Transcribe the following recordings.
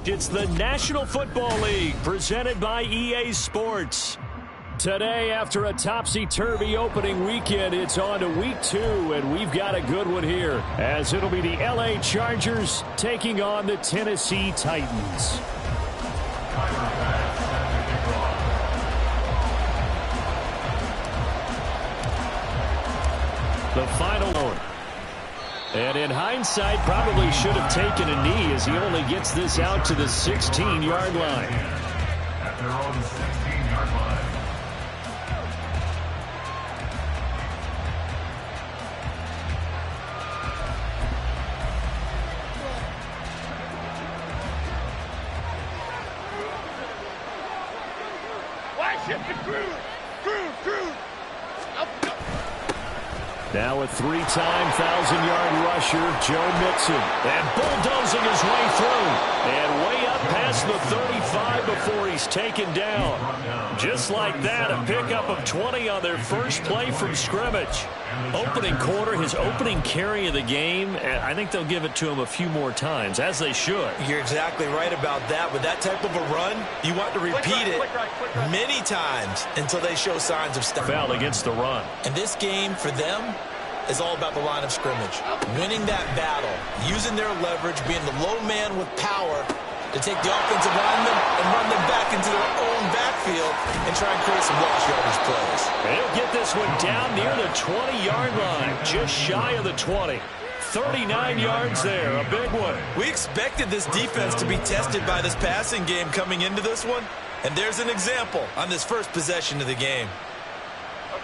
It's the National Football League presented by EA Sports. Today, after a topsy-turvy opening weekend, it's on to week 2, and we've got a good one here, as it'll be the LA Chargers taking on the Tennessee Titans. The final one. And in hindsight, probably should have taken a knee as he only gets this out to the 16-yard line. At their own 16-yard line. Now a 3-time 1,000-yard rusher, Joe Mixon. And bulldozing his way through. And way up past the 35 before he's taken down. Just like that, a pickup of 20 on their first play from scrimmage. Opening quarter, his opening carry of the game, and I think they'll give it to him a few more times, as they should. You're exactly right about that. With that type of a run, you want to repeat it many times until they show signs of stuff. Foul against the run. And this game, for them, is all about the line of scrimmage. Winning that battle, using their leverage, being the low man with power to take the offensive linemen and run them back into their own backfield and try and create some lost yardage plays. They'll get this one down near the 20-yard line, just shy of the 20. 39 yards there, a big one. We expected this defense to be tested by this passing game coming into this one, and there's an example on this first possession of the game.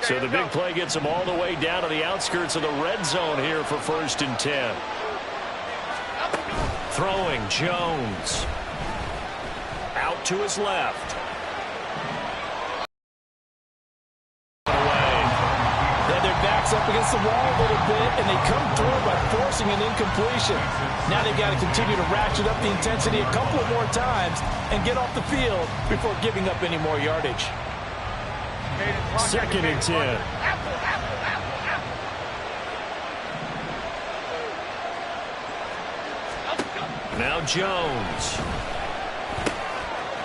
So the big play gets them all the way down to the outskirts of the red zone here for 1st and 10. Throwing, Jones. Out to his left. Away. Then their back's up against the wall a little bit, and they come through by forcing an incompletion. Now they've got to continue to ratchet up the intensity a couple of more times and get off the field before giving up any more yardage. 2nd and 10. Now Jones.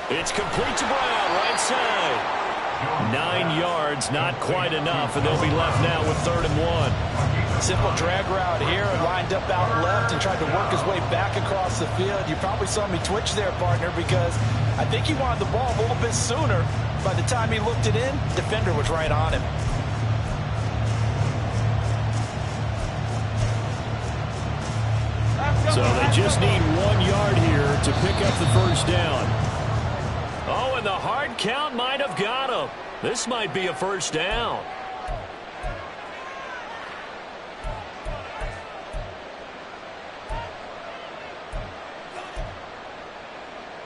It's complete to Brown, right side. 9 yards, not quite enough, and they'll be left now with 3rd and 1. Simple drag route here, lined up out left and tried to work his way back across the field. You probably saw me twitch there, partner, because I think he wanted the ball a little bit sooner. By the time he looked it in, defender was right on him. So they just need 1 yard here to pick up the first down. Oh, and the hard count might have got him. This might be a first down.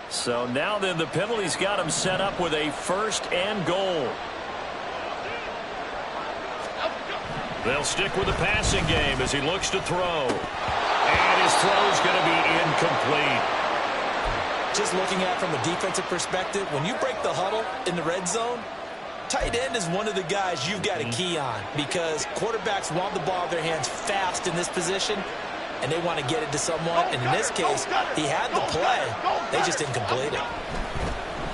So now then the penalty's got him set up with a 1st and goal. They'll stick with the passing game as he looks to throw. And his throw's going to be incomplete. Just looking at it from a defensive perspective, when you break the huddle in the red zone, tight end is one of the guys you've got to key on because quarterbacks want the ball in their hands fast in this position, and they want to get it to someone. And in this case, he had the play. They just didn't complete it.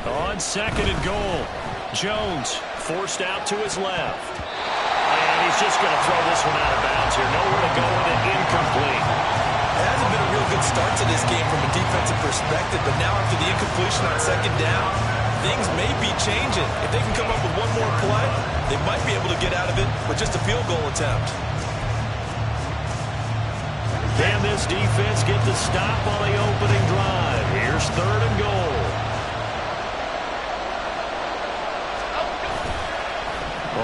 On 2nd and goal, Jones forced out to his left. And he's just going to throw this one out of bounds here. Nowhere to go with it, incomplete. It hasn't been a real good start to this game from a defensive perspective, but now after the incompletion on 2nd down, things may be changing. If they can come up with one more play, they might be able to get out of it with just a field goal attempt. Can this defense get the stop on the opening drive? Here's 3rd and goal.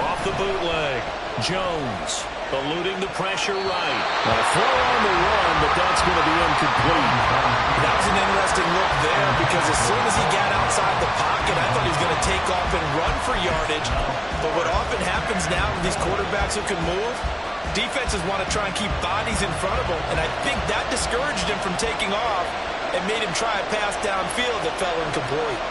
Off the bootleg, Jones eluding the pressure right. A throw on the run, but that's going to be incomplete. That was an interesting look there because as soon as he got outside the pocket, I thought he was going to take off and run for yardage. But what often happens now with these quarterbacks who can move, defenses want to try and keep bodies in front of him, and I think that discouraged him from taking off and made him try a pass downfield that fell incomplete.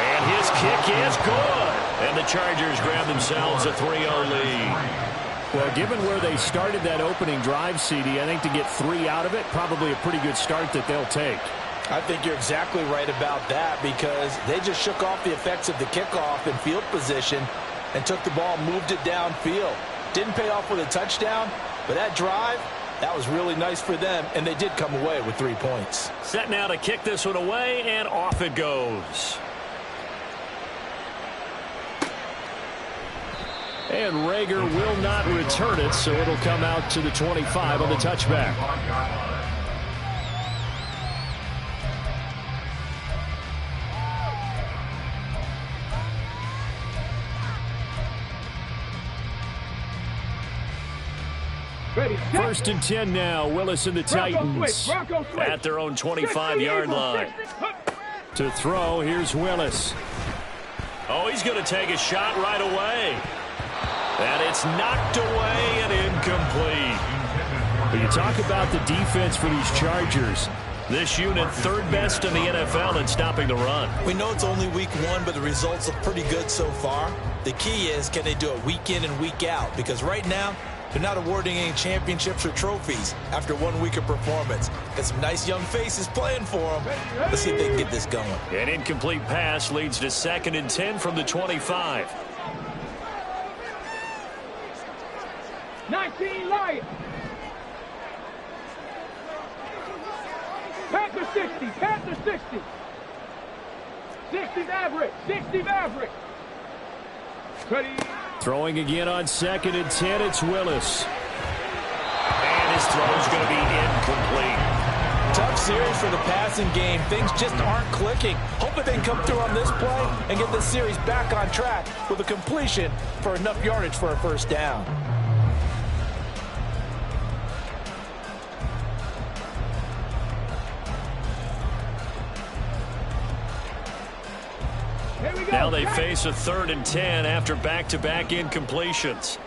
And his kick is good. And the Chargers grab themselves a 3-0 lead. Well, given where they started that opening drive, CD, I think to get 3 out of it, probably a pretty good start that they'll take. I think you're exactly right about that because they just shook off the effects of the kickoff and field position and took the ball, moved it downfield. Didn't pay off with a touchdown, but that drive, that was really nice for them, and they did come away with 3 points. Set now to kick this one away, and off it goes. And Rager will not return it, so it'll come out to the 25 on the touchback. First and 10 now. Willis and the Titans at their own 25-yard line. To throw, here's Willis. Oh, he's going to take a shot right away. And it's knocked away and incomplete. But you talk about the defense for these Chargers. This unit third best in the NFL in stopping the run. We know it's only week 1, but the results look pretty good so far. The key is, can they do it week in and week out? Because right now, they're not awarding any championships or trophies after 1 week of performance. Got some nice young faces playing for them. Let's see if they can get this going. An incomplete pass leads to 2nd and 10 from the 25. 19 Lions. Panther 60. Panther 60. 60 Maverick. 60 Maverick. Ready. Throwing again on 2nd and 10, it's Willis. And his throw's going to be incomplete. Tough series for the passing game. Things just aren't clicking. Hoping they can come through on this play and get this series back on track with a completion for enough yardage for a first down. Now they face a 3rd and 10 after back-to-back incompletions.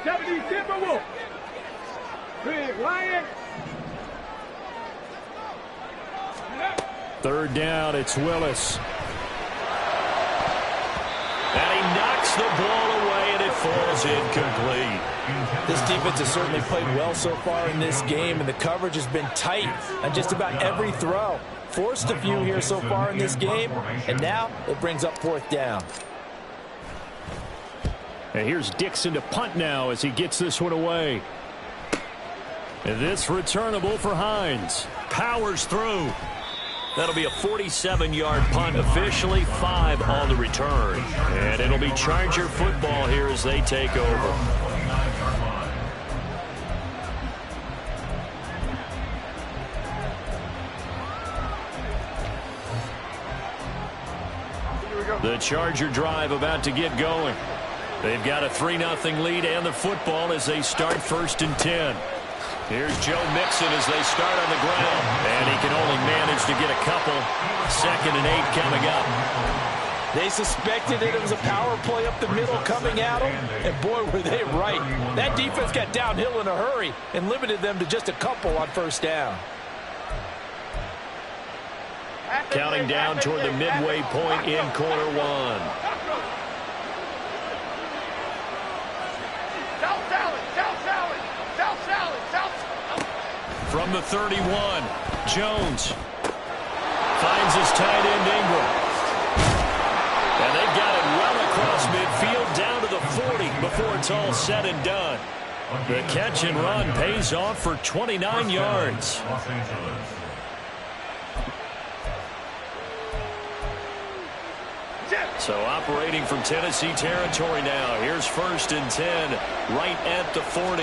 Timberwolf. Big Lion. 3rd down, it's Willis. And he knocks the ball away, and it falls incomplete. This defense has certainly played well so far in this game, and the coverage has been tight on just about every throw. Forced a few here so far in this game, and now it brings up 4th down. And here's Dixon to punt now as he gets this one away. And this returnable for Hines. Powers through. That'll be a 47-yard punt, officially 5 on the return. And it'll be Charger football here as they take over. The Charger drive about to get going. They've got a 3-0 lead and the football as they start 1st and 10. Here's Joe Mixon as they start on the ground. And he can only manage to get a couple. 2nd and 8 coming up. They suspected that it was a power play up the middle coming at them, and boy, were they right. That defense got downhill in a hurry and limited them to just a couple on 1st down. Counting down toward the midway point in quarter 1. From the 31, Jones finds his tight end Ingram. And they've got it well across midfield down to the 40 before it's all said and done. The catch and run pays off for 29 yards. So operating from Tennessee territory now. Here's 1st and 10 right at the 40.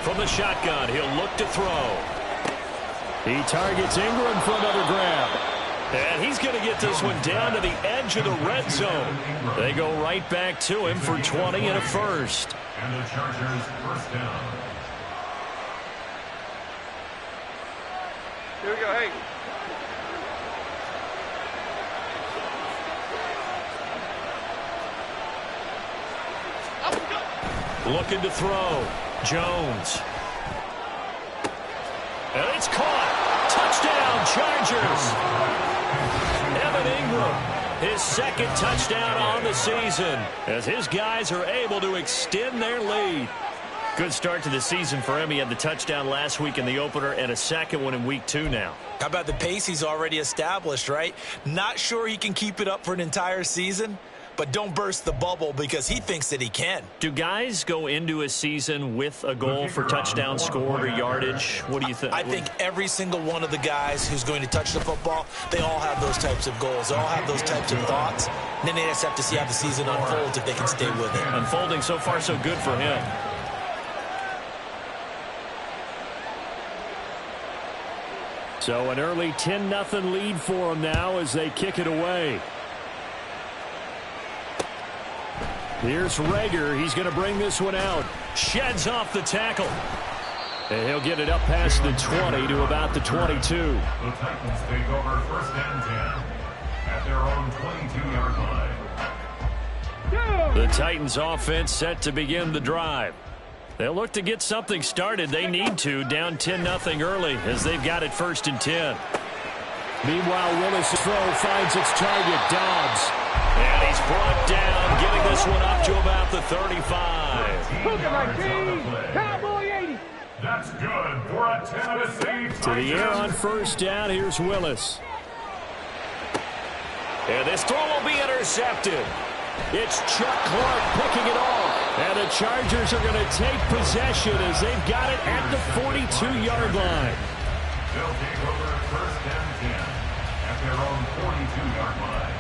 From the shotgun, he'll look to throw. He targets Ingram for another grab. And he's going to get this one down to the edge of the red zone. They go right back to him for 20 and a first. And the Chargers 1st down. Here we go, hey. Looking to throw. Jones. And it's caught. Touchdown, Chargers. Evan Ingram his second touchdown on the season, as his guys are able to extend their lead. Good start to the season for him. He had the touchdown last week in the opener and a second one in week 2 now. How about the pace he's already established, right? Not sure he can keep it up for an entire season, but don't burst the bubble because he thinks that he can. Do guys go into a season with a goal for touchdown scored or yardage? What do you think? I think every single one of the guys who's going to touch the football, they all have those types of goals. They all have those types of thoughts. And then they just have to see how the season unfolds if they can stay with it. Unfolding so far so good for him. So an early 10-0 lead for them now as they kick it away. Here's Rager. He's going to bring this one out. Sheds off the tackle. And he'll get it up past the 20 to about the 22. The Titans take over first and 10 at their own 22-yard line. The Titans offense set to begin the drive. They'll look to get something started. They need to, down 10-0 early as they've got it first and 10. Meanwhile, Willis' throw finds its target, Dobbs. And he's brought down, getting this one up to about the 35. Cowboy 80. That's good for a Tennessee Titans. To the air on first down, here's Willis. And this throw will be intercepted. It's Chuck Clark picking it off. And the Chargers are going to take possession as they've got it at the 42-yard line. They'll take over first and 10 at their own 42-yard line.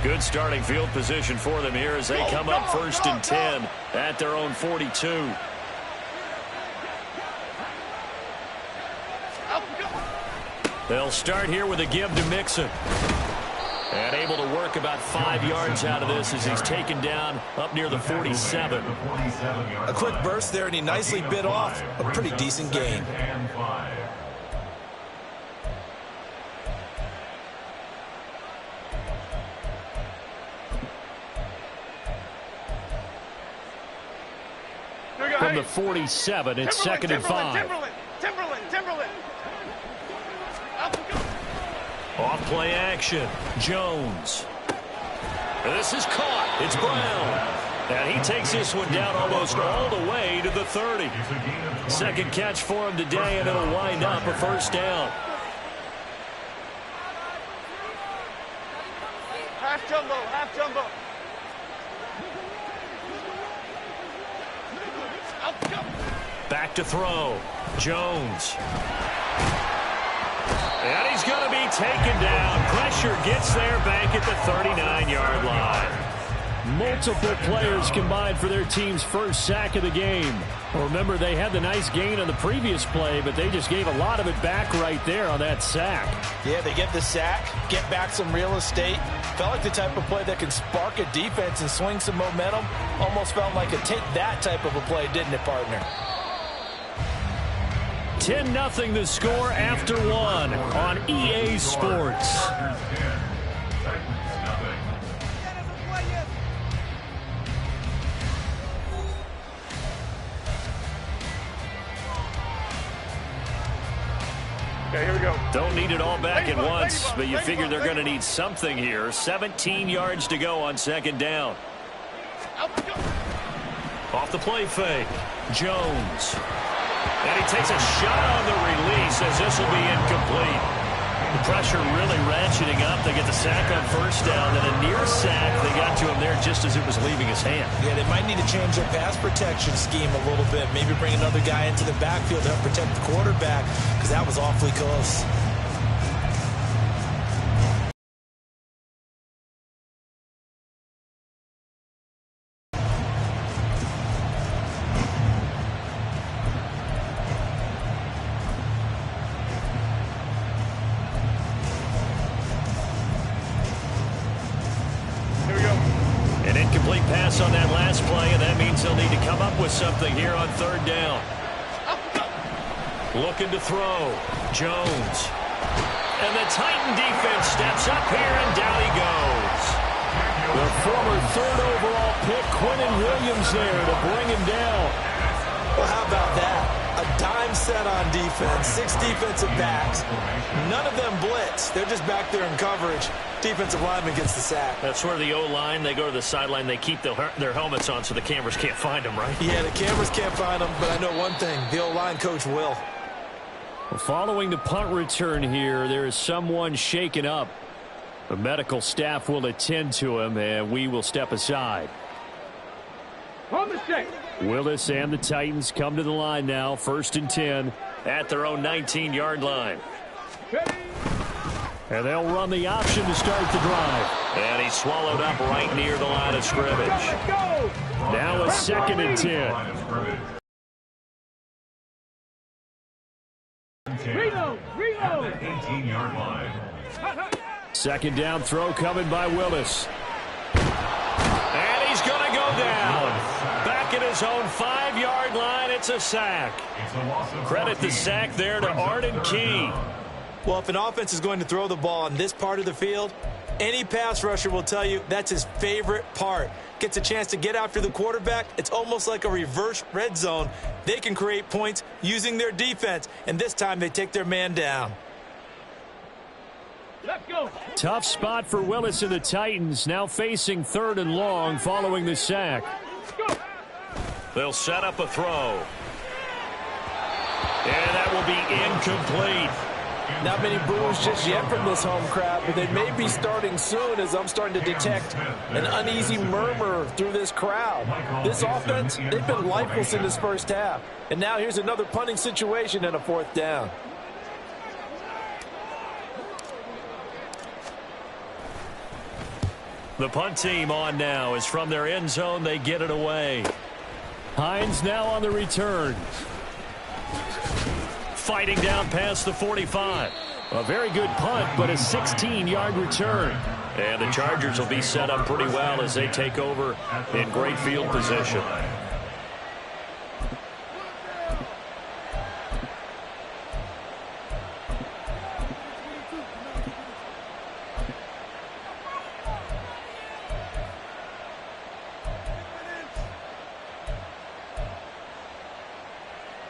Good starting field position for them here as they come up first and 10 at their own 42. They'll start here with a give to Mixon. And able to work about 5 yards out of this as he's taken down up near the 47. A quick burst there, and he nicely bit off a pretty decent gain. From the 47, it's second and 5. Timberland. Off play action. Jones. This is caught. It's Brown. And he takes this one down almost all the way to the 30. Second catch for him today, and it'll wind up a first down. Half jumbo. Back to throw. Jones. And he's going to be taken down. Pressure gets there back at the 39-yard line. Multiple players combined for their team's first sack of the game. Well, remember, they had the nice gain on the previous play, but they just gave a lot of it back right there on that sack. Yeah, they get the sack, get back some real estate. Felt like the type of play that can spark a defense and swing some momentum. Almost felt like a take that type of a play, didn't it, partner? 10-0 the score after one on EA Sports. Okay, here we go. Don't need it all back at once, but you figure they're going to need something here. 17 yards to go on second down. Off the play fake. Jones. And he takes a shot on the release as this will be incomplete. The pressure really ratcheting up. They get the sack on first down, and a near sack. They got to him there just as it was leaving his hand. Yeah, they might need to change their pass protection scheme a little bit. Maybe bring another guy into the backfield to help protect the quarterback, because that was awfully close. On that last play, and that means they'll need to come up with something here on third down. Looking to throw. Jones. And the Titan defense steps up here, and down he goes. The former third overall pick, Quinnen Williams, there to bring him down. Well, how about that? A dime set on defense, 6 defensive backs. None of them blitz. They're just back there in coverage. Defensive lineman gets the sack. That's where the O-line, they go to the sideline, they keep their helmets on so the cameras can't find them, right? Yeah, the cameras can't find them, but I know one thing. The O-line coach will. Following the punt return here, there is someone shaken up. The medical staff will attend to him, and we will step aside. On the shake. Willis and the Titans come to the line now, 1st and 10 at their own 19-yard line. And they'll run the option to start the drive. And he's swallowed up right near the line of scrimmage. Now a 2nd and 10. Reload. 18-yard line. 2nd down throw coming by Willis. And he's going to go down. Back at his own 5-yard line, it's a sack. Credit the sack there to Arden Key. Well, if an offense is going to throw the ball on this part of the field, any pass rusher will tell you that's his favorite part. Gets a chance to get after the quarterback. It's almost like a reverse red zone. They can create points using their defense, and this time they take their man down. Let's go. Tough spot for Willis and the Titans, now facing 3rd and long following the sack. They'll set up a throw. And that will be incomplete. Not many boos just yet from this home crowd, but they may be starting soon as I'm starting to detect an uneasy murmur through this crowd. This offense, they've been lifeless in this first half. And now here's another punting situation and a 4th down. The punt team on now is from their end zone. They get it away. Hines now on the return. Fighting down past the 45. A very good punt, but a 16-yard return. And the Chargers will be set up pretty well as they take over in great field position.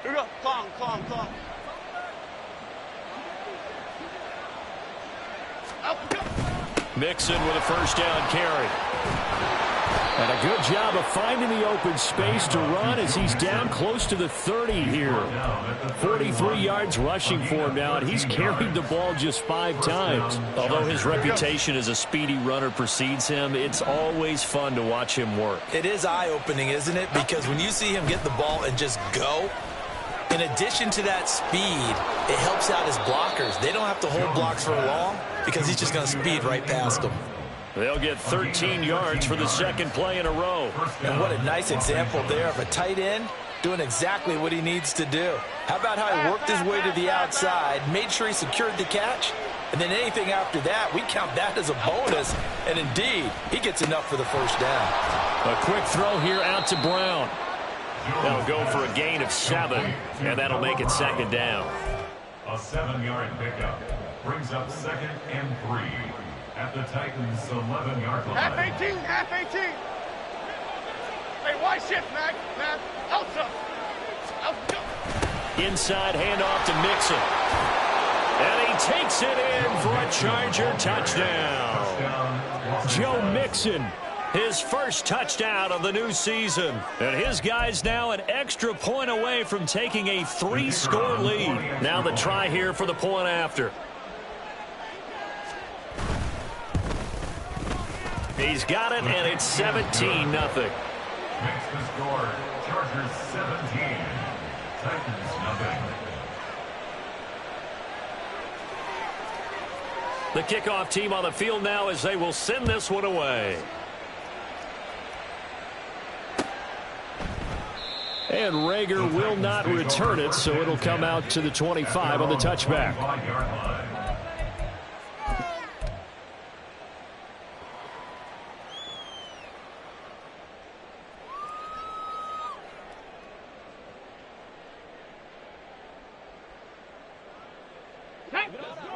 Here we go. Calm. Mixon with a 1st down carry. And a good job of finding the open space to run as he's down close to the 30 here. 43 yards rushing for him now, and he's carried the ball just 5 times. Although his reputation as a speedy runner precedes him, it's always fun to watch him work. It is eye-opening, isn't it? Because when you see him get the ball and just go, in addition to that speed, it helps out his blockers. They don't have to hold blocks for long because he's just going to speed right past them. They'll get 13 yards for the 2nd play in a row. And what a nice example there of a tight end doing exactly what he needs to do. How about how he worked his way to the outside, made sure he secured the catch, and then anything after that, we count that as a bonus. And indeed, he gets enough for the 1st down. A quick throw here out to Brown. That'll go for a gain of 7, and that'll make it 2nd down. A 7-yard pickup brings up 2nd and 3 at the Titans' 11-yard line. Half 18. Hey, wide shift, Mac. Outside. Inside handoff to Mixon. And he takes it in for a Charger touchdown. Joe Mixon, his first touchdown of the new season. And his guys now an extra point away from taking a 3-score lead. Now the try here for the point after. He's got it, and it's 17-0. Makes the score Chargers 17, Titans 0. The kickoff team on the field now as they will send this one away. And Rager will not return it, so it'll come out to the 25 on the touchback.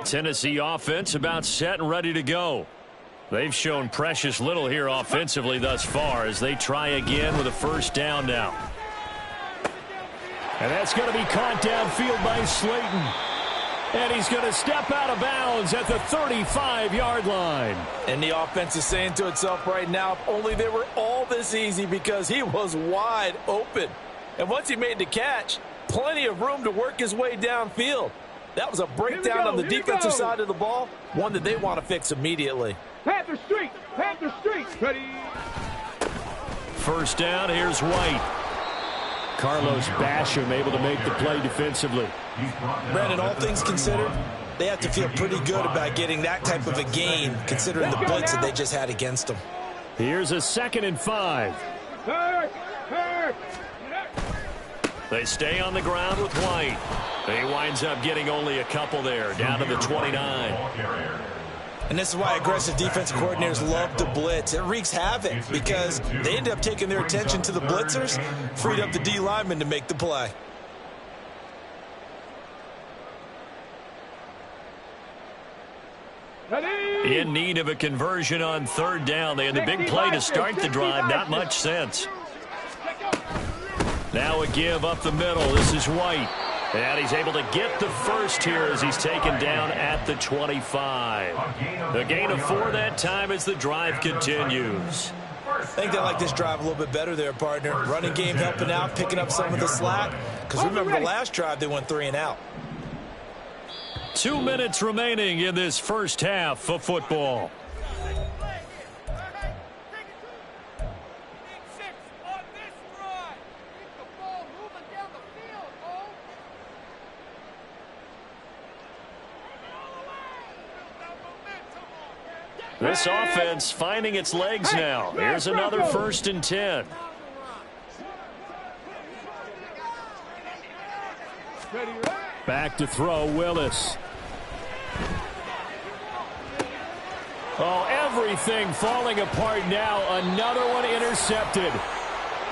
Tennessee offense about set and ready to go. They've shown precious little here offensively thus far as they try again with a 1st down now. And that's going to be caught downfield by Slayton. And he's going to step out of bounds at the 35-yard line. And the offense is saying to itself right now, if only they were all this easy, because he was wide open. And once he made the catch, plenty of room to work his way downfield. That was a breakdown on the defensive side of the ball, one that they want to fix immediately. Panther Street! Panther Street! Ready? First down, here's White. Carlos Basham able to make the play defensively. Brandon, all things considered, they have to feel pretty good about getting that type of a gain, considering the blitz that they just had against them. Here's a 2nd and 5. They stay on the ground with White. He winds up getting only a couple there, down to the 29. And this is why aggressive defensive coordinators love to blitz. It wreaks havoc because they end up taking their attention to the blitzers, freed up the D lineman to make the play. In need of a conversion on 3rd down. They had the big play to start the drive. Not much sense. Now a give up the middle. This is White. And he's able to get the first here as he's taken down at the 25. The gain of 4 that time as the drive continues. I think they like this drive a little bit better there, partner. Running game helping out, picking up some of the slack. Because remember, the last drive they went 3 and out. 2 minutes remaining in this first half of football. This offense finding its legs now. Here's another 1st and 10. Back to throw, Willis. Oh, everything falling apart now. Another one intercepted.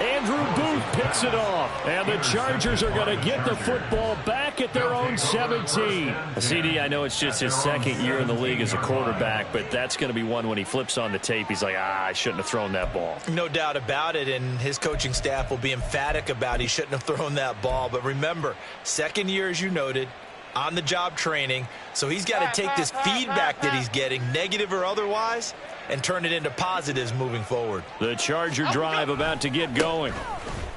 Andrew Booth picks it off. And the Chargers are going to get the football back at their own 17. CD, I know it's just his 2nd year in the league as a quarterback, but that's going to be one when he flips on the tape. He's like, I shouldn't have thrown that ball. No doubt about it, and his coaching staff will be emphatic about he shouldn't have thrown that ball. But remember, 2nd year, as you noted, on-the-job training, so he's got to take this feedback that he's getting, negative or otherwise, and turn it into positives moving forward. The Charger drive about to get going.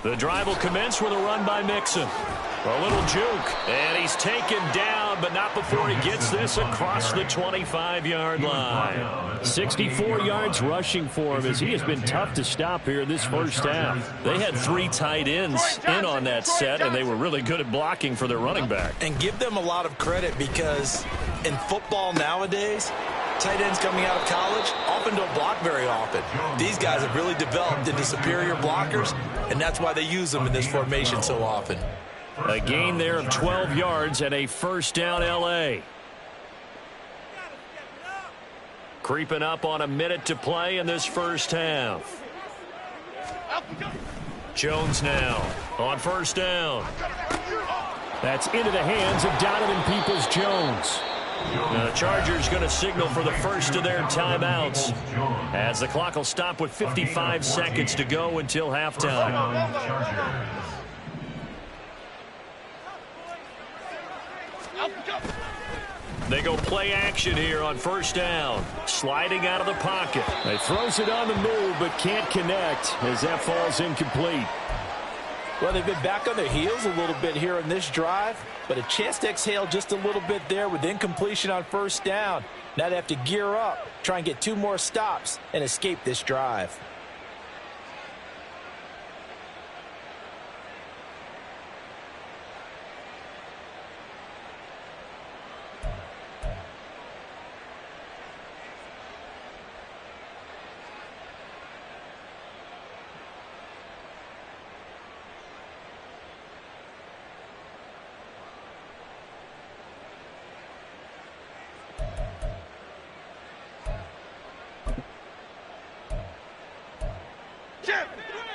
The drive will commence with a run by Mixon. A little juke, and he's taken down, but not before he gets this across the 25-yard line. 64 yards rushing for him as he has been tough to stop here in this first half. They had 3 tight ends in on that set, and they were really good at blocking for their running back. And give them a lot of credit because in football nowadays, tight ends coming out of college often don't block very often. These guys have really developed into superior blockers, and that's why they use them in this formation so often. A gain there of 12 yards and a 1st down L.A. Creeping up on a minute to play in this first half. Jones now on 1st down. That's into the hands of Donovan Peoples-Jones. The Chargers going to signal for the first of their timeouts as the clock will stop with 55 seconds to go until halftime. They go play action here on 1st down. Sliding out of the pocket. He throws it on the move but can't connect as that falls incomplete. Well, they've been back on their heels a little bit here in this drive, but a chance to exhale just a little bit there with incompletion on 1st down. Now they have to gear up, try and get 2 more stops and escape this drive.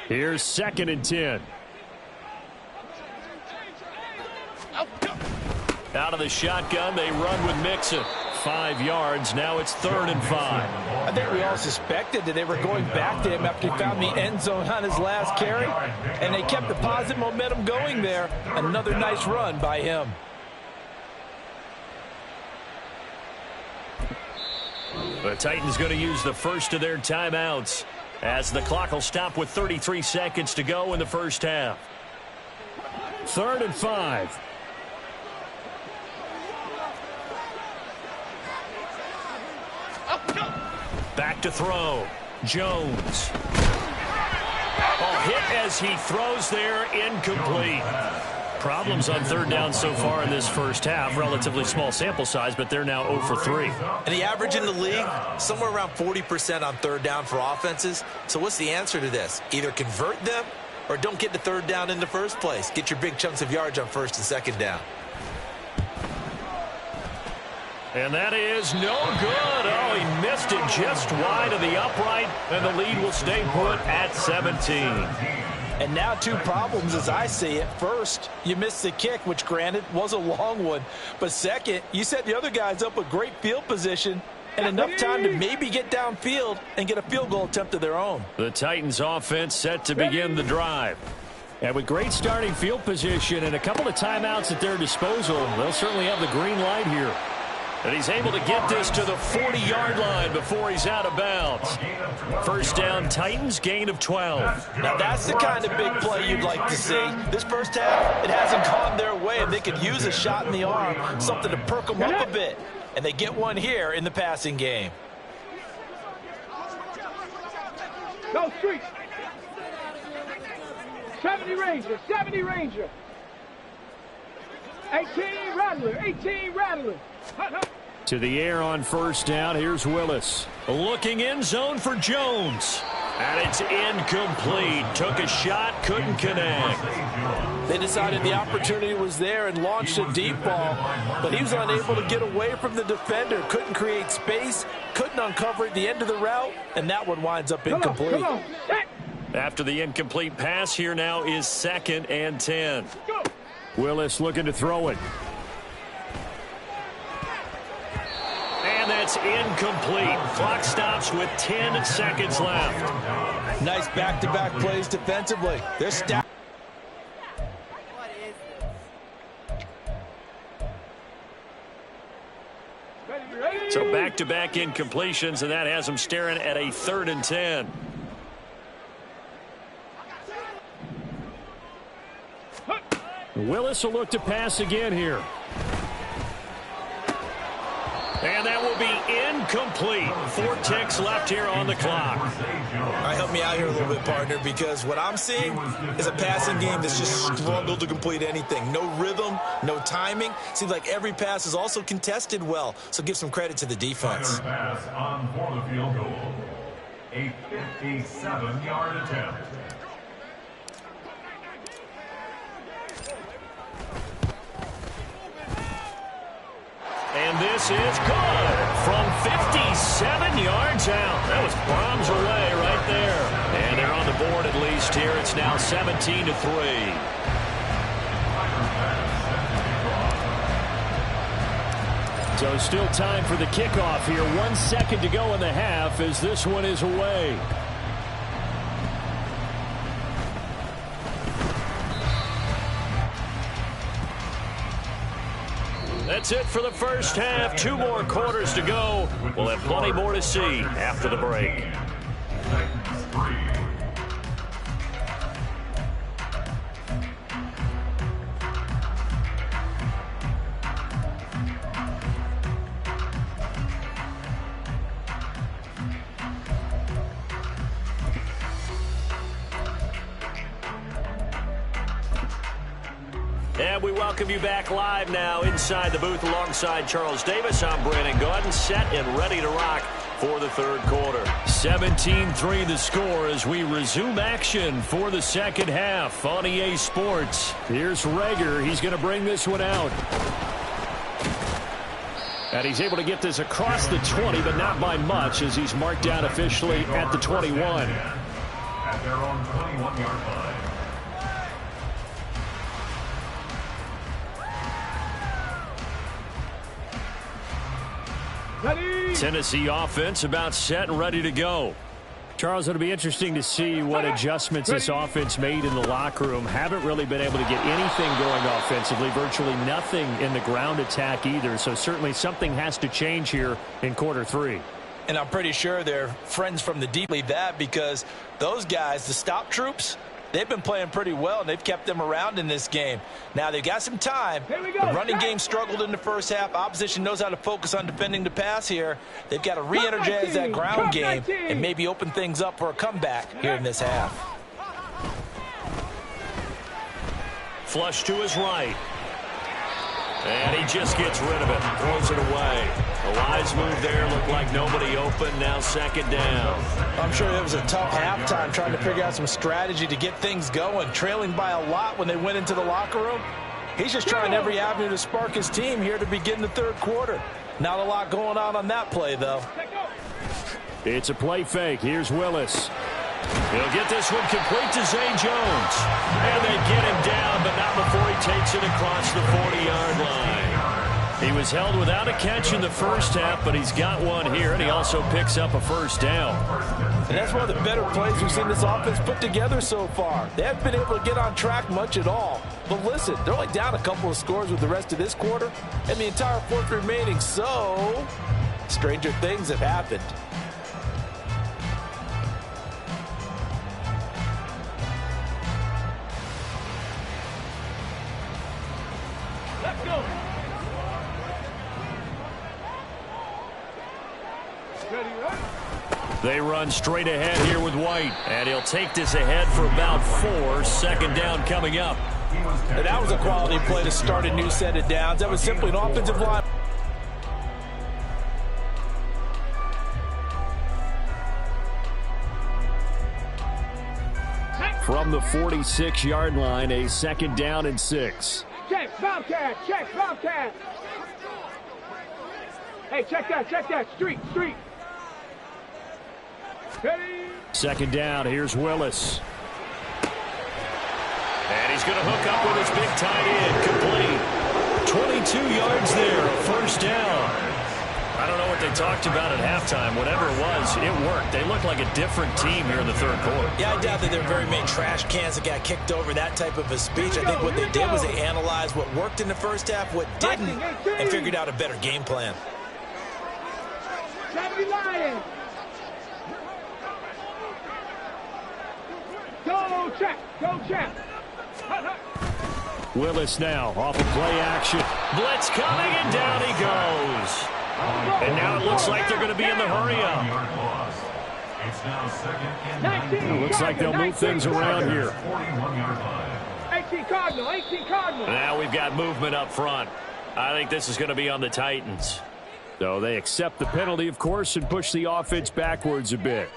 Here's 2nd and 10. Out of the shotgun, they run with Mixon. 5 yards. Now it's 3rd and 5. I think we all suspected that they were going back to him after he found the end zone on his last carry, and they kept the positive momentum going there. Another nice run by him. The Titans going to use the first of their timeouts as the clock will stop with 33 seconds to go in the first half. 3rd and 5. Back to throw. Jones. Hit as he throws there, incomplete. Problems on 3rd down so far in this first half. Relatively small sample size, but they're now 0 for 3. And the average in the league, somewhere around 40% on 3rd down for offenses. So what's the answer to this? Either convert them or don't get the 3rd down in the first place. Get your big chunks of yards on 1st and 2nd down. And that is no good. Oh, he missed it just wide of the upright, and the lead will stay put at 17. And now 2 problems as I see it. First, you missed the kick, which granted was a long one. But second, you set the other guys up with great field position and enough time to maybe get downfield and get a field goal attempt of their own. The Titans offense set to begin the drive. And with great starting field position and a couple of timeouts at their disposal, they'll certainly have the green light here. And he's able to get this to the 40-yard line before he's out of bounds. First down, Titans, gain of 12. Now that's the kind of big play you'd like to see. This first half, it hasn't gone their way, and they could use a shot in the arm, something to perk them up a bit. And they get one here in the passing game. Go street. 70 Ranger, 70 Ranger. 18 Rattler, 18 Rattler. To the air on first down. Here's Willis. Looking in zone for Jones. And it's incomplete. Took a shot, couldn't connect. They decided the opportunity was there and launched a deep ball. But he was unable to get away from the defender. Couldn't create space. Couldn't uncover at the end of the route. And that one winds up incomplete. Come on. After the incomplete pass, here now is 2nd and 10. Go. Willis looking to throw it. And that's incomplete. Clock stops with 10 seconds left. Nice back-to-back plays defensively. They're stacked. So back-to-back incompletions, and that has them staring at a 3rd and 10. Willis will look to pass again here. And that will be incomplete. 4 ticks left here on the clock. All right, help me out here a little bit, partner, because what I'm seeing is a passing game that's just struggled to complete anything. No rhythm, no timing. Seems like every pass is also contested well, so give some credit to the defense. Pass on for the field goal. A 57-yard attempt. And this is good from 57 yards out. That was bombs away right there. And they're on the board at least here. It's now 17-3. So still time for the kickoff here. 1 second to go in the half as this one is away. That's it for the first half. 2 more quarters to go. We'll have plenty more to see after the break. And we welcome you back live now inside the booth alongside Charles Davis. I'm Brandon Gaudin, set and ready to rock for the 3rd quarter. 17-3 the score as we resume action for the 2nd half on EA Sports. Here's Rager. He's going to bring this one out. And he's able to get this across the 20, but not by much as he's marked down officially at the 21. At their own 21-yard line. Ready. Tennessee offense about set and ready to go. Charles, it'll be interesting to see what adjustments this offense made in the locker room. Haven't really been able to get anything going offensively, virtually nothing in the ground attack either. So certainly something has to change here in quarter three. And I'm pretty sure they're friends from the deep league that because those guys, the stop troops, they've been playing pretty well, and they've kept them around in this game. Now, they've got some time. The running game struggled in the first half. Opposition knows how to focus on defending the pass here. They've got to re-energize that ground game and maybe open things up for a comeback here in this half. Flush to his right. And he just gets rid of it. Throws it away. A wise move there. Looked like nobody open. Now second down. I'm sure it was a tough halftime trying to figure out some strategy to get things going. Trailing by a lot when they went into the locker room. He's just trying every avenue to spark his team here to begin the third quarter. Not a lot going on that play, though. It's a play fake. Here's Willis. He'll get this one complete to Zay Jones. And they get him down, but not before he takes it across the 40-yard line. He was held without a catch in the first half, but he's got one here, and he also picks up a first down. And that's one of the better plays we've seen this offense put together so far. They haven't been able to get on track much at all. But listen, they're only down a couple of scores with the rest of this quarter, and the entire fourth remaining, so stranger things have happened. Let's go. Ready, right? They run straight ahead here with White, and he'll take this ahead for about 4. Second down coming up. And that was a quality play to start a new set of downs. That was simply an offensive line. From the 46-yard line, a second down and 6. Check, Bobcat, check, Bobcat. Hey, check that, street. Ready. Second down, here's Willis. And he's going to hook up with his big tight end, complete. 22 yards there, a first down. I don't know what they talked about at halftime. Whatever it was, it worked. They looked like a different team here in the third quarter. Yeah, I doubt that there were very many trash cans that got kicked over, that type of a speech. I think what they did was they analyzed what worked in the first half, what didn't, and figured out a better game plan. 70 Lions. Go check. Willis now off of play action. Blitz coming, and down he goes. And now it looks like they're going to be in the hurry-up. It's now second and 19. It looks like they'll move things around here. 41-yard line. 18 Cardinal. Now we've got movement up front. I think this is going to be on the Titans. So they accept the penalty, of course, and push the offense backwards a bit.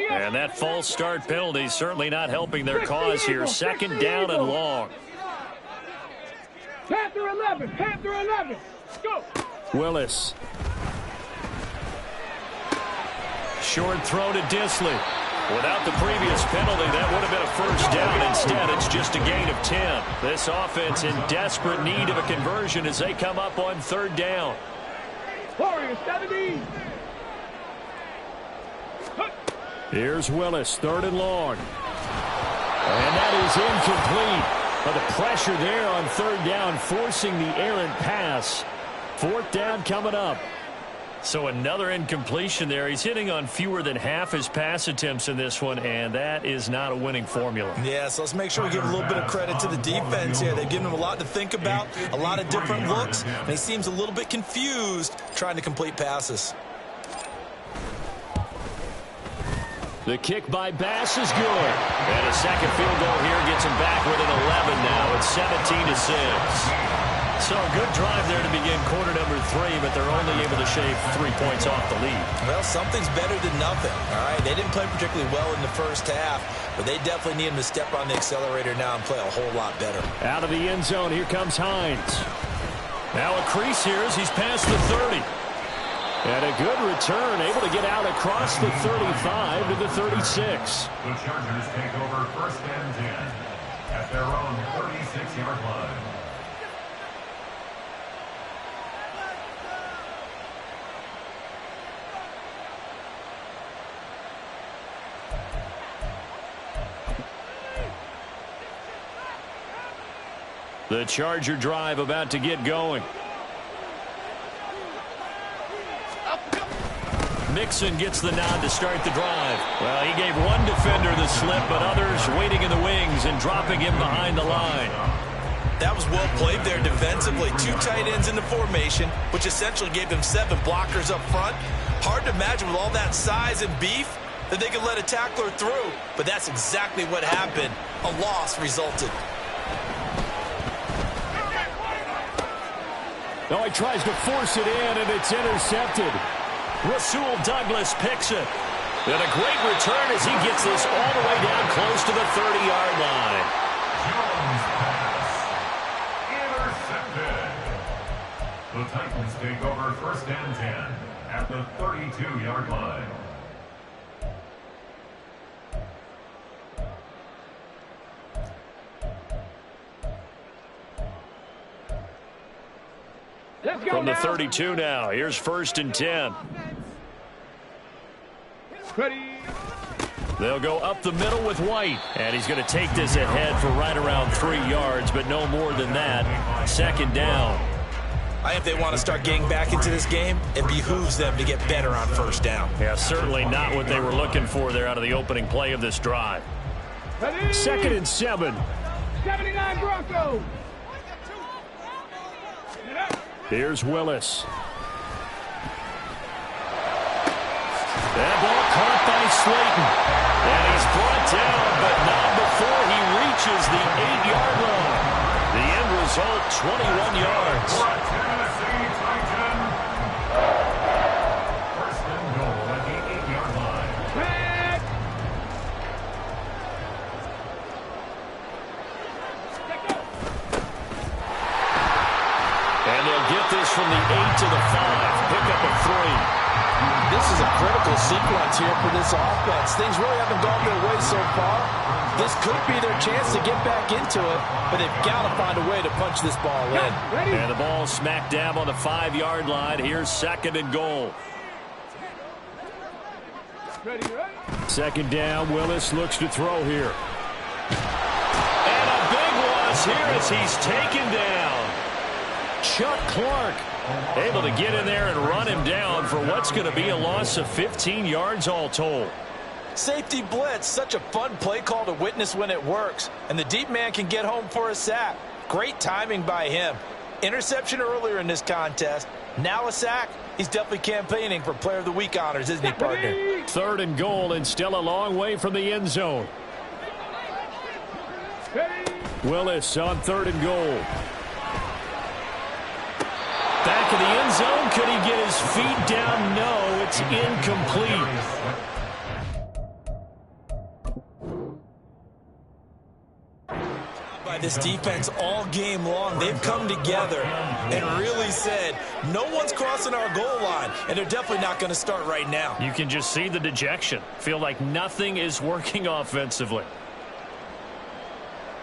And that false start penalty certainly not helping their cause here. Second down and long. Panther 11. Go. Willis. Short throw to Disley. Without the previous penalty, that would have been a first down. Instead, it's just a gain of 10. This offense in desperate need of a conversion as they come up on third down. Warriors 70. Here's Willis, third and long. And that is incomplete. But the pressure there on third down, forcing the errant pass. Fourth down coming up. So another incompletion there. He's hitting on fewer than half his pass attempts in this one, and that is not a winning formula. Yeah, so let's make sure we give a little bit of credit to the defense here. They've given him a lot to think about, a lot of different looks, and he seems a little bit confused trying to complete passes. The kick by Bass is good. And a second field goal here gets him back within 11 now. It's 17-6. So a good drive there to begin quarter number 3, but they're only able to shave 3 points off the lead. Well, something's better than nothing, all right? They didn't play particularly well in the first half, but they definitely need him to step on the accelerator now and play a whole lot better. Out of the end zone, here comes Hines. Now a crease here as he's past the 30. And a good return, able to get out across the 35 to the 36. The Chargers take over first and 10 at their own 36-yard line. The Charger drive about to get going. Mixon gets the nod to start the drive. Well, he gave one defender the slip, but others waiting in the wings and dropping him behind the line. That was well played there defensively. 2 tight ends in the formation, which essentially gave them 7 blockers up front. Hard to imagine with all that size and beef that they could let a tackler through, but that's exactly what happened. A loss resulted. Oh, he tries to force it in, and it's intercepted. Rasul Douglas picks it. And a great return as he gets this all the way down close to the 30-yard line. Jones pass. Intercepted. The Titans take over first and 10 at the 32-yard line. Let's go From the now. 32 now, here's first and 10. Ready. They'll go up the middle with White. And he's going to take this ahead for right around 3 yards, but no more than that. Second down. I think if they want to start getting back into this game, it behooves them to get better on first down. Yeah, certainly not what they were looking for there out of the opening play of this drive. Ready. Second and 7. 79 Broncos. Here's Willis. That ball caught by Slayton. And he's brought down, but not before he reaches the 8-yard line. The end result, 21 yards. Tennessee Titan. First and goal at the 8-yard line. Back. And they'll get this from the 8 to the 5. Pick up a 3. This is a critical sequence here for this offense. Things really haven't gone their way so far. This could be their chance to get back into it, but they've got to find a way to punch this ball in. Ready. And the ball smack dab on the 5-yard line. Here's second and goal. Ready. Second down, Willis looks to throw here. And a big loss here as he's taken down. Chuck Clark able to get in there and run him down for what's going to be a loss of 15 yards all told. Safety blitz, such a fun play call to witness when it works. And the deep man can get home for a sack. Great timing by him. Interception earlier in this contest. Now a sack. He's definitely campaigning for Player of the Week honors, isn't he, partner? Third and goal and still a long way from the end zone. Ready. Willis on third and goal. Back in the end zone. Could he get his feet down? No, it's incomplete. By this defense all game long, they've come together and really said, no one's crossing our goal line, and they're definitely not going to start right now. You can just see the dejection. Feel like nothing is working offensively.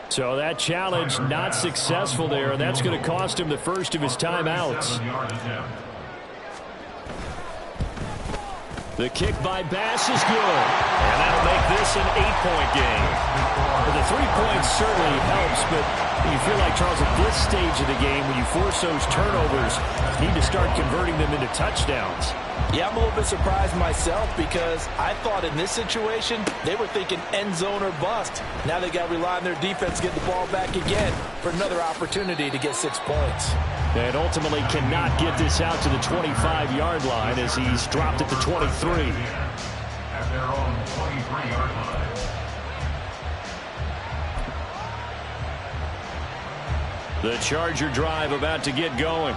So that challenge not successful there, and that's going to cost him the first of his timeouts. The kick by Bass is good, and that'll make this an 8-point game. The 3 points certainly helps, but you feel like, Charles, at this stage of the game, when you force those turnovers, you need to start converting them into touchdowns. Yeah, I'm a little bit surprised myself because I thought in this situation they were thinking end zone or bust. Now they got to rely on their defense to get the ball back again for another opportunity to get 6 points. And ultimately cannot get this out to the 25-yard line as he's dropped at the 23. At their own 23-yard line. The Charger drive about to get going.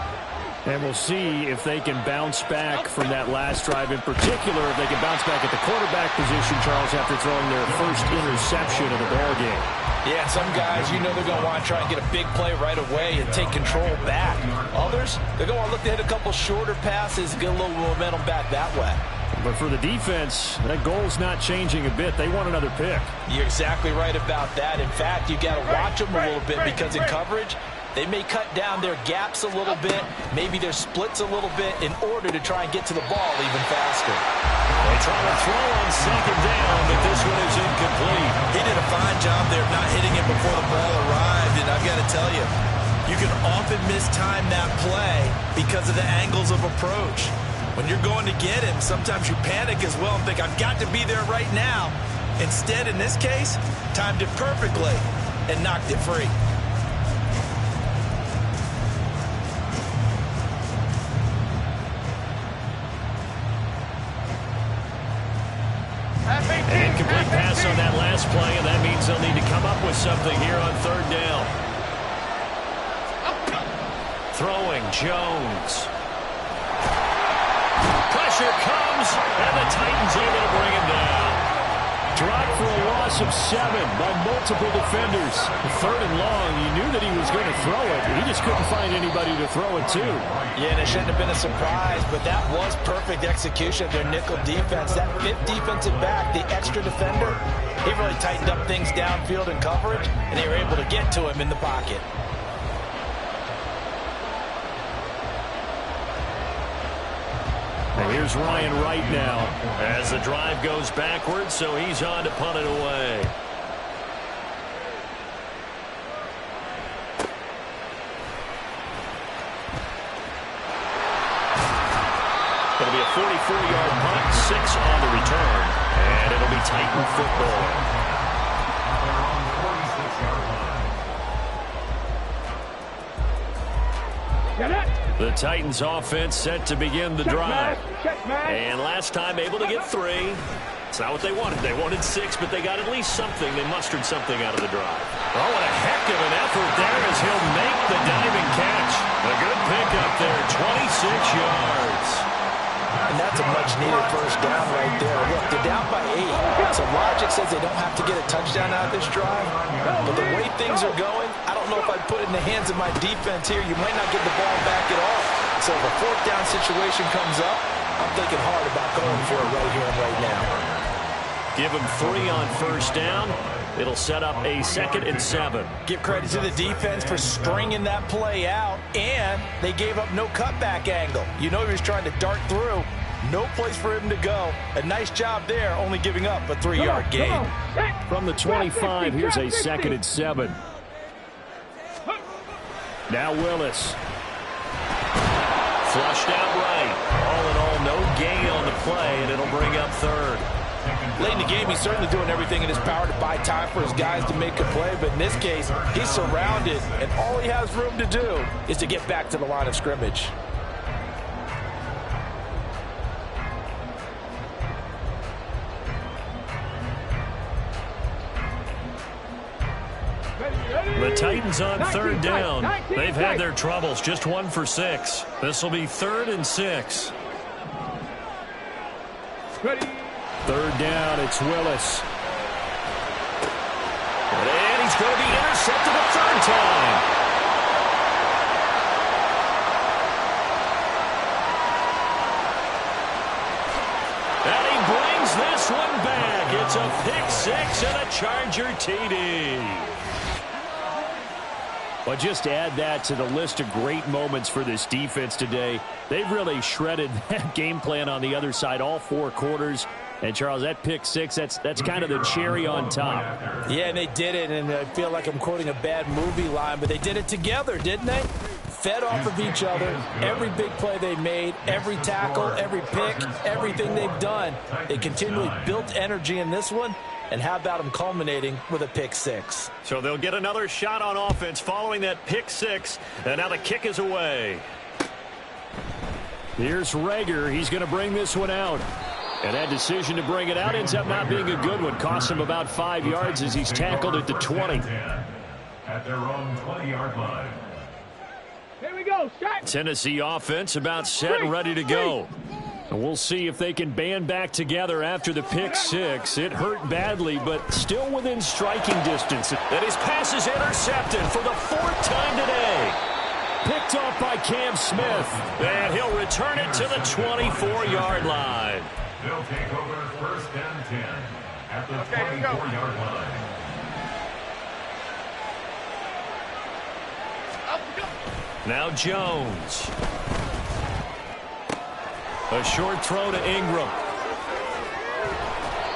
And we'll see if they can bounce back from that last drive. In particular, if they can bounce back at the quarterback position, Charles, after throwing their first interception of the ballgame. Yeah, some guys, you know they're going to want to try and get a big play right away and take control back. Others, they're going to want to look to hit a couple shorter passes, get a little momentum back that way. But for the defense, that goal's not changing a bit. They want another pick. You're exactly right about that. In fact, you got to watch them a little bit because in coverage, they may cut down their gaps a little bit, maybe their splits a little bit in order to try and get to the ball even faster. They try to throw on second down, but this one is incomplete. He did a fine job there of not hitting it before the ball arrived, and I've got to tell you, you can often mistime that play because of the angles of approach. When you're going to get him, sometimes you panic as well and think, I've got to be there right now. Instead, in this case, timed it perfectly and knocked it free. Incomplete pass on that last play, and that means they'll need to come up with something here on third down. Throwing, Jones. Pressure comes, and the Titans able to bring him down. Dropped for a loss of 7 by multiple defenders. Third and long, you knew that he was going to throw it. He just couldn't find anybody to throw it to. Yeah, and it shouldn't have been a surprise, but that was perfect execution of their nickel defense. That fifth defensive back, the extra defender, he really tightened up things downfield in coverage, and they were able to get to him in the pocket. And here's Ryan Wright now as the drive goes backwards, so he's on to punt it away. It'll be a 44-yard punt, 6 on the return, and it'll be Titan football. The Titans offense set to begin the drive. And last time able to get 3. It's not what they wanted. They wanted 6, but they got at least something. They mustered something out of the drive. Oh, what a heck of an effort there as he'll make the diving catch. A good pickup there, 26 yards. And that's a much-needed first down right there. Look, they're down by 8. So logic says they don't have to get a touchdown out of this drive. But the way things are going, I don't know if I'd put it in the hands of my defense here. You might not get the ball back at all. So if a fourth down situation comes up, I'm thinking hard about going for it right here and right now. Give them 3 on first down. It'll set up a 2nd and 7. Give credit to the defense for stringing that play out, and they gave up no cutback angle. You know he was trying to dart through. No place for him to go. A nice job there, only giving up a 3-yard gain. From the 25, here's a 2nd and 7. Now Willis. Flushed out right. All in all, no gain on the play, and it'll bring up 3rd. Late in the game, he's certainly doing everything in his power to buy time for his guys to make a play, but in this case, he's surrounded, and all he has room to do is to get back to the line of scrimmage. The Titans on 3rd down. They've had their troubles, just 1 for 6. This will be 3rd and 6. Ready. 3rd down, it's Willis. And he's going to be intercepted a 3rd time. And he brings this one back. It's a pick 6 and a Charger TD. But just add that to the list of great moments for this defense today. They've really shredded that game plan on the other side all 4 quarters. And, Charles, that pick 6, that's kind of the cherry on top. Yeah, and they did it, and I feel like I'm quoting a bad movie line, but they did it together, didn't they? Fed off of each other. Every big play they made, every tackle, every pick, everything they've done. They continually built energy in this one. And how about them culminating with a pick 6? So they'll get another shot on offense following that pick 6. And now the kick is away. Here's Rager. He's going to bring this one out. And that decision to bring it out ends up not being a good one. Costs him about 5 yards as he's tackled at the 20. At their own 20-yard line. go. Shot. Tennessee offense about set and ready to go. And we'll see if they can band back together after the pick six. It hurt badly, but still within striking distance. And his pass is intercepted for the fourth time today. Picked off by Cam Smith. And he'll return it to the 24-yard line. They'll take over first and 10 at the 24-yard line. Now Jones. A short throw to Ingram.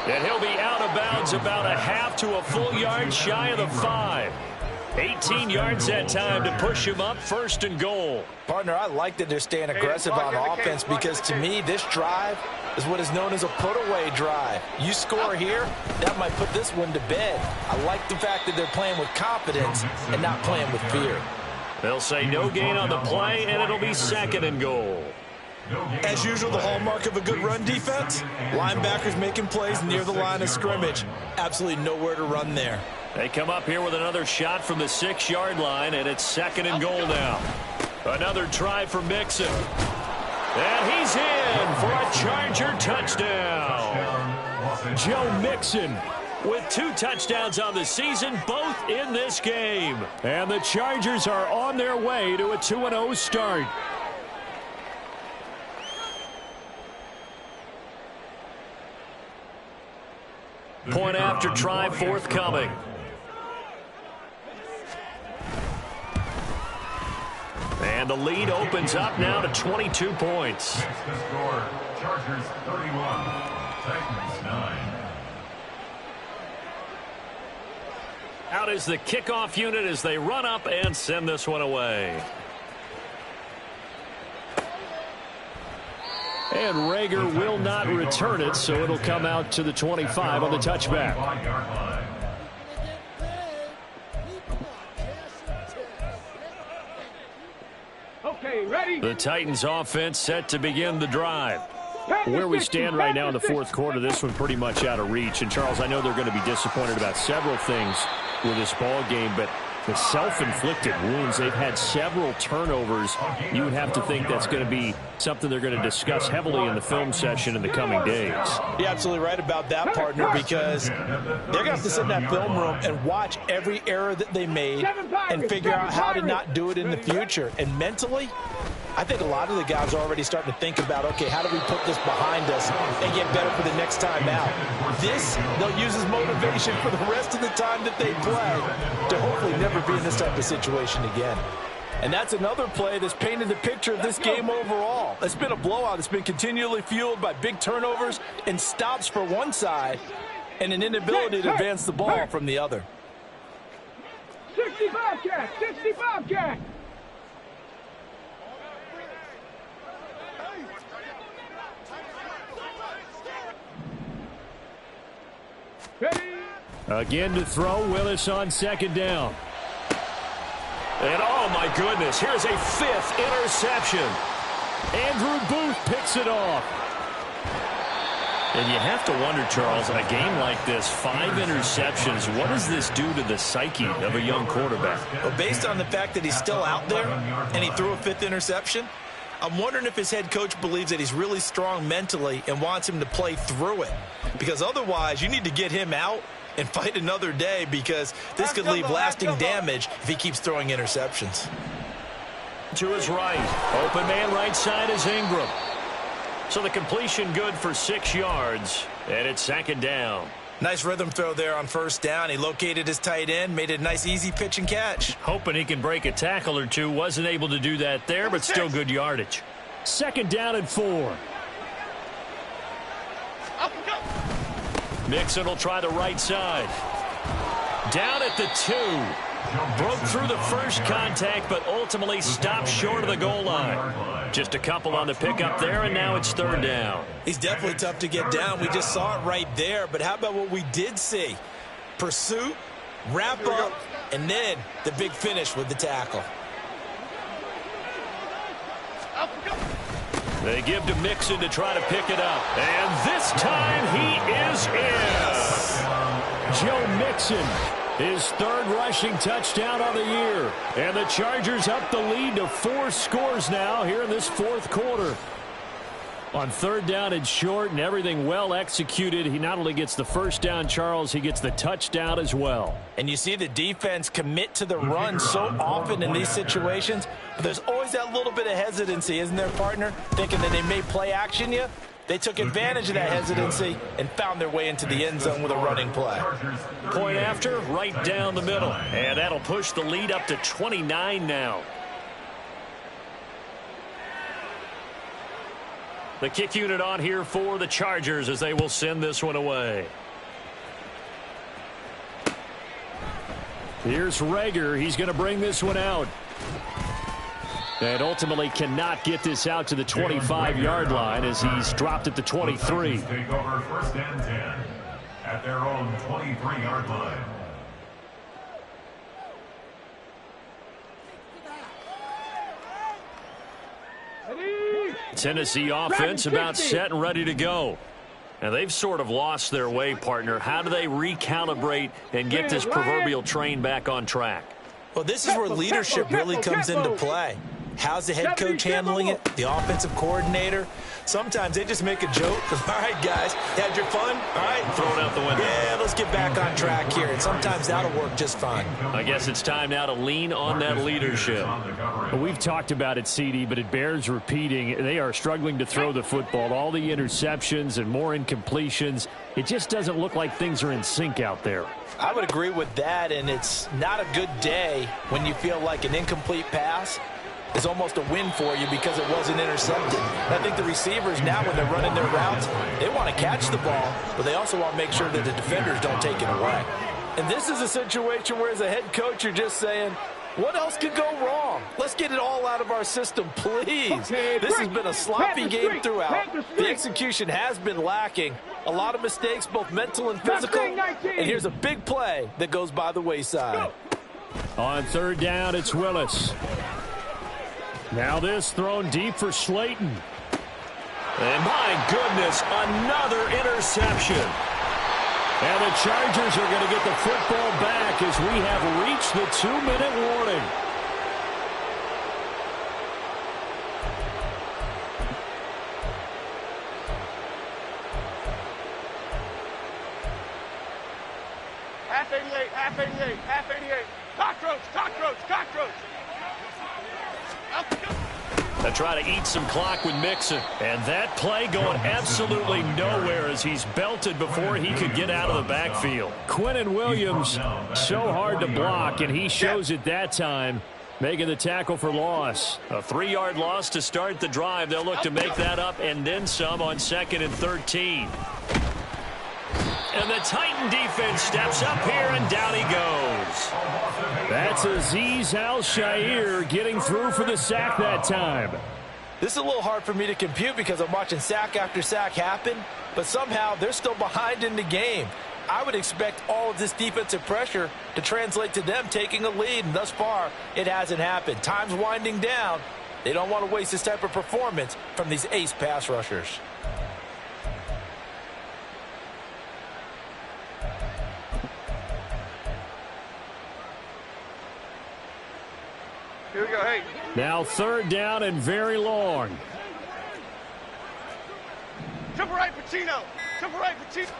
And he'll be out of bounds about a half to a full yard shy of the 5. 18 yards that time to push him up first and goal. Partner, I like that they're staying aggressive on offense because to me, this drive is what is known as a put-away drive. You score here, that might put this one to bed. I like the fact that they're playing with confidence and not playing with fear. They'll say no gain on the play, and it'll be second and goal. As usual, the hallmark of a good run defense, linebackers making plays near the line of scrimmage. Absolutely nowhere to run there. They come up here with another shot from the 6-yard line, and it's second and goal now. Another try for Mixon. And he's in for a Charger touchdown. Joe Mixon with 2 touchdowns on the season, both in this game. And the Chargers are on their way to a 2-0 start. Point after try forthcoming. And the lead opens up now to 22 points. Next to score, Chargers 31, Titans 9. Out is the kickoff unit as they run up and send this one away. And Rager will not return it, so it'll come out to the 25 on the touchback. Okay, ready? The Titans offense set to begin the drive. Where we stand right now in the fourth quarter, this one pretty much out of reach. And, Charles, I know they're going to be disappointed about several things with this ball game, but the self-inflicted wounds, they've had several turnovers. You would have to think that's going to be something they're going to discuss heavily in the film session in the coming days. You're absolutely right about that, partner, because they're going to have to sit in that film room and watch every error that they made and figure out how to not do it in the future. And mentally, I think a lot of the guys are already starting to think about, okay, how do we put this behind us and get better for the next time out? This, they'll use as motivation for the rest of the time that they play to hopefully never be in this type of situation again. And that's another play that's painted the picture of this game overall. It's been a blowout. It's been continually fueled by big turnovers and stops for one side and an inability to advance the ball from the other. 65 cat, 65 cat. Again to throw, Willis on second down. And oh my goodness, here's a 5th interception. Andrew Booth picks it off. And you have to wonder, Charles, in a game like this, 5 interceptions, what does this do to the psyche of a young quarterback? Well, based on the fact that he's still out there and he threw a 5th interception, I'm wondering if his head coach believes that he's really strong mentally and wants him to play through it. Because otherwise, you need to get him out and fight another day, because this could leave lasting damage if he keeps throwing interceptions. To his right. Open man right side is Ingram. So the completion good for 6 yards, and it's second down. Nice rhythm throw there on first down. He located his tight end, made it a nice easy pitch and catch. Hoping he can break a tackle or two. Wasn't able to do that there, but still good yardage. Second down and 4. Mixon will try the right side. Down at the 2. Broke through the first contact, but ultimately stopped short of the goal line. Just a couple on the pickup there, and now it's third down. He's definitely tough to get down. We just saw it right there, but how about what we did see? Pursuit, wrap up, and then the big finish with the tackle. They give to Mixon to try to pick it up. And this time he is in. Joe Mixon, his 3rd rushing touchdown of the year. And the Chargers up the lead to to 4 scores now here in this fourth quarter. On third down and short and everything well executed, he not only gets the first down, Charles, he gets the touchdown as well. And you see the defense commit to the run so often in these situations, but there's always that little bit of hesitancy, isn't there, partner? Thinking that they may play action you. They took advantage of that hesitancy and found their way into the end zone with a running play. Point after, right down the middle. And that'll push the lead up to 29 now. The kick unit on here for the Chargers as they will send this one away. Here's Rager. He's going to bring this one out. And ultimately cannot get this out to the 25-yard line as he's dropped at the 23. Take over first and 10 at their own 23-yard line. Tennessee offense about set and ready to go. And they've sort of lost their way, partner. How do they recalibrate and get this proverbial train back on track? Well, this is where leadership really comes into play. How's the head coach handling it? The offensive coordinator? Sometimes they just make a joke. All right, guys, had your fun? All right. Throw it out the window. Yeah, let's get back on track here. And sometimes that'll work just fine. I guess it's time now to lean on that leadership. Well, we've talked about it, CD, but it bears repeating. They are struggling to throw the football. All the interceptions and more incompletions. It just doesn't look like things are in sync out there. I would agree with that, and it's not a good day when you feel like an incomplete pass is almost a win for you because it wasn't intercepted. And I think the receivers now, when they're running their routes, they want to catch the ball, but they also want to make sure that the defenders don't take it away. And this is a situation where, as a head coach, you're just saying, what else could go wrong? Let's get it all out of our system, please. This has been a sloppy game throughout. The execution has been lacking. A lot of mistakes, both mental and physical. And here's a big play that goes by the wayside. On third down, it's Willis. Now this thrown deep for Slayton. And my goodness, another interception. And the Chargers are going to get the football back as we have reached the 2-minute warning. Half 88, half 88, half 88. Cockroach, cockroach, cockroach. They try to eat some clock with Mixon. And that play going absolutely nowhere as he's belted before he could get out of the backfield. Quinnen Williams, so hard to block, and he shows it that time, making the tackle for loss. A 3-yard loss to start the drive. They'll look to make that up and then some on 2nd and 13. And the Titan defense steps up here, and down he goes. That's Azeez Al-Shaair getting through for the sack that time. This is a little hard for me to compute because I'm watching sack after sack happen, but somehow they're still behind in the game. I would expect all of this defensive pressure to translate to them taking a lead, and thus far, it hasn't happened. Time's winding down. They don't want to waste this type of performance from these ace pass rushers. Here we go, hey. Now third down and very long. Triple right, Pacino. Triple right, Pacino.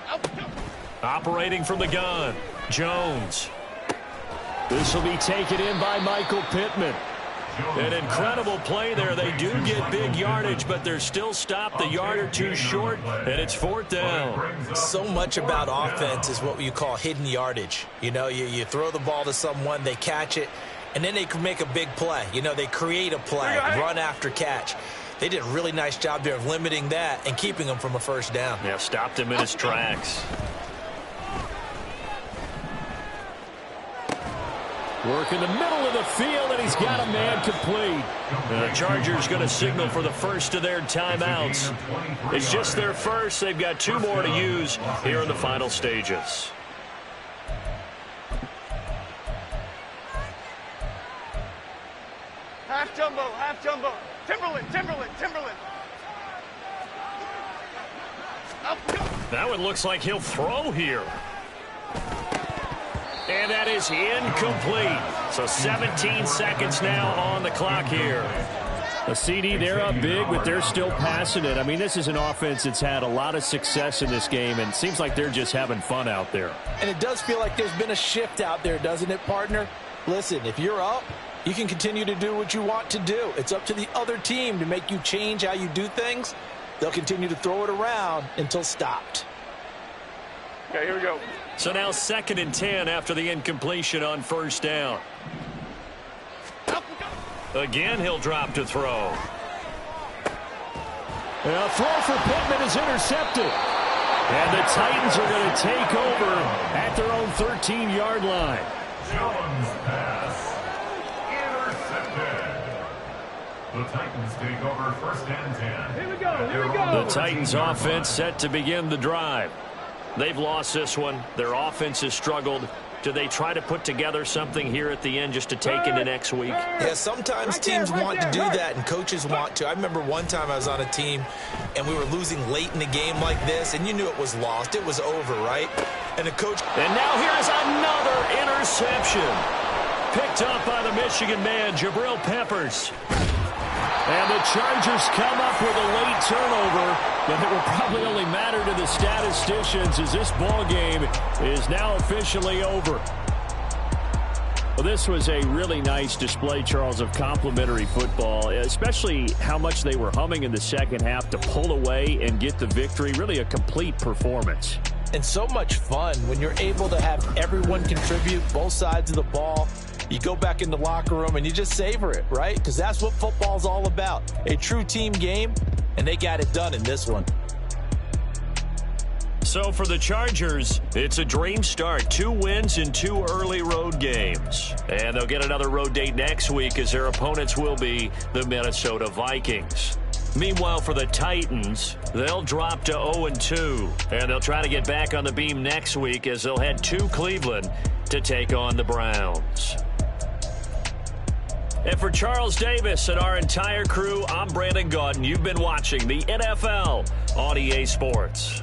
Operating from the gun, Jones. This will be taken in by Michael Pittman. An incredible play there. They do get big yardage, but they're still stopped a yard or two short, and it's 4th down. So much about offense is what you call hidden yardage. You know, you throw the ball to someone, they catch it, and then they can make a big play. You know, they create a play, run after catch. They did a really nice job there of limiting that and keeping him from a first down. Yeah, stopped him in his tracks. Work in the middle of the field, and he's got a man complete. The Chargers going to signal for the first of their timeouts. It's just their first. They've got 2 more to use here in the final stages. Half jumbo, half jumbo. Timberland, Timberland, Timberland. That one looks like he'll throw here. And that is incomplete. So 17 seconds now on the clock here. A CD, they're up big, but they're still passing it. I mean, this is an offense that's had a lot of success in this game, and it seems like they're just having fun out there. And it does feel like there's been a shift out there, doesn't it, partner? Listen, if you're up, you can continue to do what you want to do. It's up to the other team to make you change how you do things. They'll continue to throw it around until stopped. Okay, here we go. So now 2nd and 10 after the incompletion on first down. Again, he'll drop to throw. And a throw for Pittman is intercepted. And the Titans are going to take over at their own 13-yard line. Jones pass intercepted. The Titans take over 1st and 10. Here we go, here we go. The Titans offense set to begin the drive. They've lost this one. Their offense has struggled. Do they try to put together something here at the end just to take into next week? Yeah, sometimes teams want to do that and coaches want to. I remember one time I was on a team and we were losing late in the game like this, and you knew it was lost. It was over, right? And the coach... And now here's another interception. Picked up by the Michigan man, Jabril Peppers. And the Chargers come up with a late turnover, but it will probably only matter to the statisticians as this ball game is now officially over. Well, this was a really nice display, Charles, of complimentary football, especially how much they were humming in the second half to pull away and get the victory. Really a complete performance. And so much fun when you're able to have everyone contribute, both sides of the ball. You go back in the locker room and you just savor it, right? Because that's what football's all about. A true team game, and they got it done in this one. So for the Chargers, it's a dream start. 2 wins in 2 early road games. And they'll get another road date next week as their opponents will be the Minnesota Vikings. Meanwhile, for the Titans, they'll drop to 0-2. And they'll try to get back on the beam next week as they'll head to Cleveland to take on the Browns. And for Charles Davis and our entire crew, I'm Brandon Gaudin. You've been watching the NFL on EA Sports.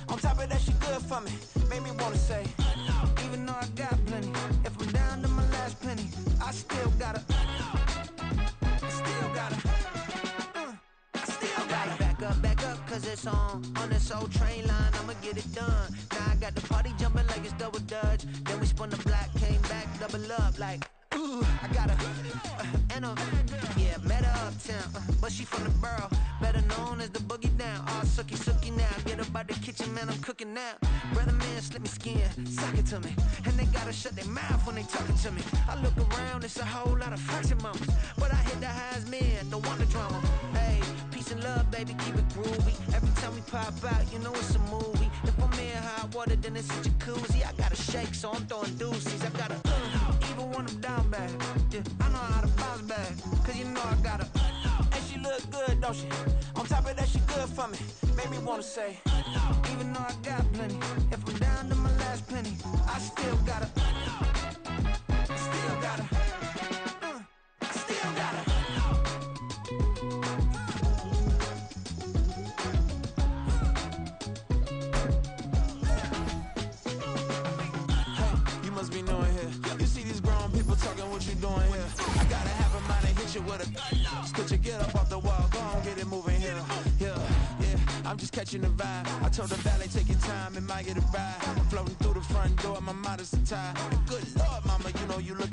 On top of that, she good for me. Made me wanna say, even though I got plenty, if I'm down to my last penny, I still gotta back up, cause it's on this old train line, I'ma get it done. Now I got the party jumping like it's double dutch. Then we spun the block, came back, double up like, ooh, I got a, yeah, met her uptown, but she from the borough, better known as the boogie down. All sookie now, get up out the kitchen, man, I'm cooking now. Brother man, slip me skin, suck it to me, and they gotta shut their mouth when they talking to me. I look around, it's a whole lot of fraction mamas, but I hit the highs, man, don't want the drama. Hey, peace and love, baby, keep it groovy. Every time we pop out, you know it's a movie. If I'm in hot water, then it's a jacuzzi. I gotta shake, so I'm throwing deuces. I gotta, even when I'm down bad, yeah, I know how to bounce back, cause you know I gotta, and she look good, don't she? On top of that, she good for me. Made me wanna say, even though I got plenty, if I'm down to my last penny, I still gotta, still gotta. Could you get up off the wall, go on, get it moving here. Yeah, I'm just catching the vibe. I told the valet, take your time, it might get a ride. I'm floating through the front door, my modest attire. Good Lord, mama, you know you look